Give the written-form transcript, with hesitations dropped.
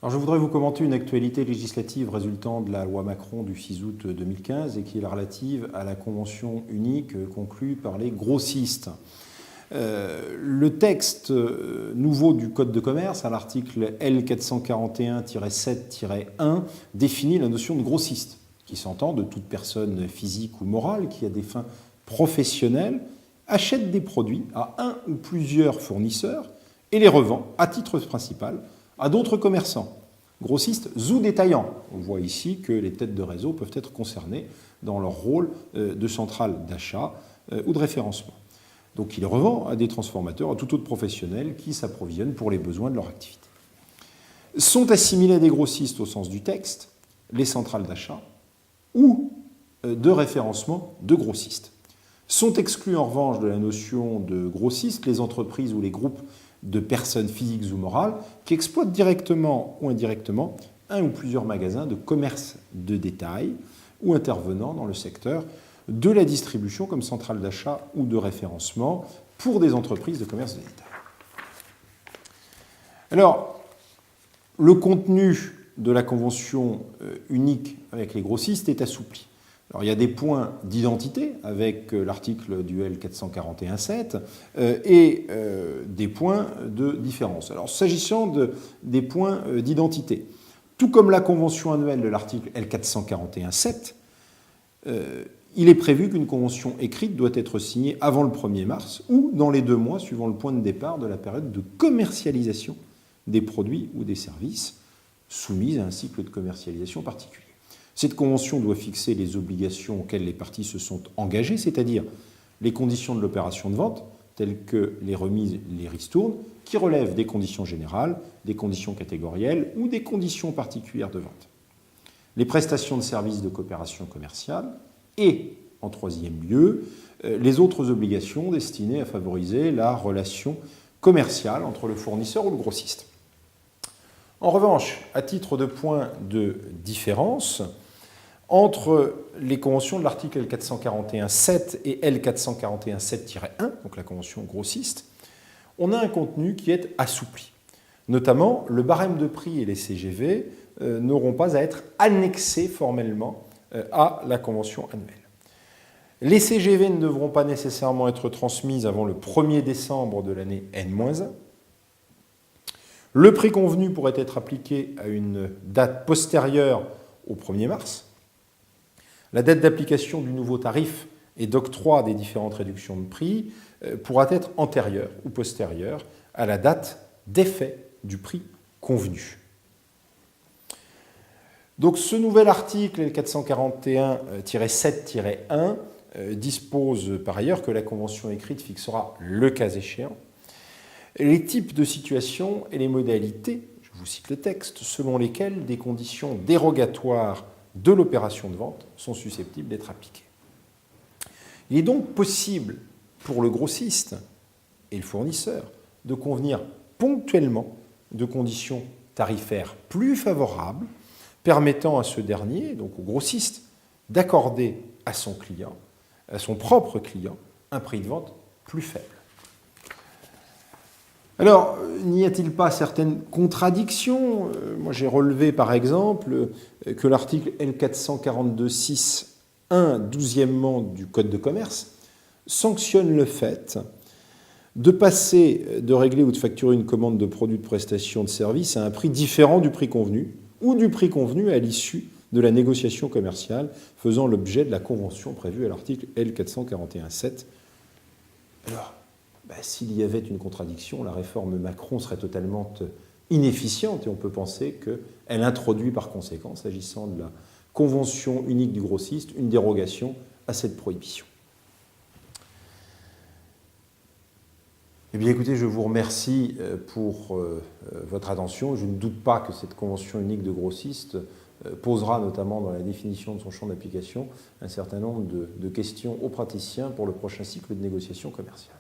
Alors je voudrais vous commenter une actualité législative résultant de la loi Macron du 6 août 2015 et qui est relative à la convention unique conclue par les grossistes. Le texte nouveau du Code de commerce, à l'article L441-7-1, définit la notion de grossiste, qui s'entend de toute personne physique ou morale qui, à des fins professionnelles, achète des produits à un ou plusieurs fournisseurs et les revend à titre principal à d'autres commerçants, grossistes ou détaillants. On voit ici que les têtes de réseau peuvent être concernées dans leur rôle de centrale d'achat ou de référencement. Donc il revend à des transformateurs, à tout autre professionnel qui s'approvisionnent pour les besoins de leur activité. Sont assimilés à des grossistes au sens du texte les centrales d'achat ou de référencement de grossistes. Sont exclus en revanche de la notion de grossiste les entreprises ou les groupes de personnes physiques ou morales qui exploitent directement ou indirectement un ou plusieurs magasins de commerce de détail ou intervenant dans le secteur de la distribution comme centrale d'achat ou de référencement pour des entreprises de commerce de détail. Alors, le contenu de la convention unique avec les grossistes est assoupli. Alors, il y a des points d'identité avec l'article du L441-7 et des points de différence. Alors, s'agissant des points d'identité, tout comme la convention annuelle de l'article L441-7, il est prévu qu'une convention écrite doit être signée avant le 1er mars ou dans les 2 mois suivant le point de départ de la période de commercialisation des produits ou des services soumis à un cycle de commercialisation particulier. Cette convention doit fixer les obligations auxquelles les parties se sont engagées, c'est-à-dire les conditions de l'opération de vente, telles que les remises, les ristournes, qui relèvent des conditions générales, des conditions catégorielles ou des conditions particulières de vente. Les prestations de services de coopération commerciale et, en 3e lieu, les autres obligations destinées à favoriser la relation commerciale entre le fournisseur ou le grossiste. En revanche, à titre de point de différence, entre les conventions de l'article L441-7 et L441-7-1, donc la convention grossiste, on a un contenu qui est assoupli. Notamment, le barème de prix et les CGV n'auront pas à être annexés formellement à la convention annuelle. Les CGV ne devront pas nécessairement être transmises avant le 1er décembre de l'année N-1. Le prix convenu pourrait être appliqué à une date postérieure au 1er mars. La date d'application du nouveau tarif et d'octroi des différentes réductions de prix pourra être antérieure ou postérieure à la date d'effet du prix convenu. Donc ce nouvel article L441-7-1 dispose par ailleurs que la convention écrite fixera, le cas échéant, les types de situations et les modalités, je vous cite le texte, selon lesquelles des conditions dérogatoires de l'opération de vente sont susceptibles d'être appliquées. Il est donc possible pour le grossiste et le fournisseur de convenir ponctuellement de conditions tarifaires plus favorables permettant à ce dernier, donc au grossiste, d'accorder à son client, à son propre client, un prix de vente plus faible. Alors, n'y a-t-il pas certaines contradictions ? Moi, j'ai relevé, par exemple, que l'article L442-6, 12e du Code de commerce, sanctionne le fait de passer, de régler ou de facturer une commande de produits de prestation de services à un prix différent du prix convenu ou du prix convenu à l'issue de la négociation commerciale faisant l'objet de la convention prévue à l'article L441-7. Alors, s'il y avait une contradiction, la réforme Macron serait totalement inefficiente et on peut penser qu'elle introduit par conséquent, s'agissant de la convention unique du grossiste, une dérogation à cette prohibition. Eh bien écoutez, je vous remercie pour votre attention. Je ne doute pas que cette convention unique de grossiste posera notamment dans la définition de son champ d'application un certain nombre de questions aux praticiens pour le prochain cycle de négociation commerciale.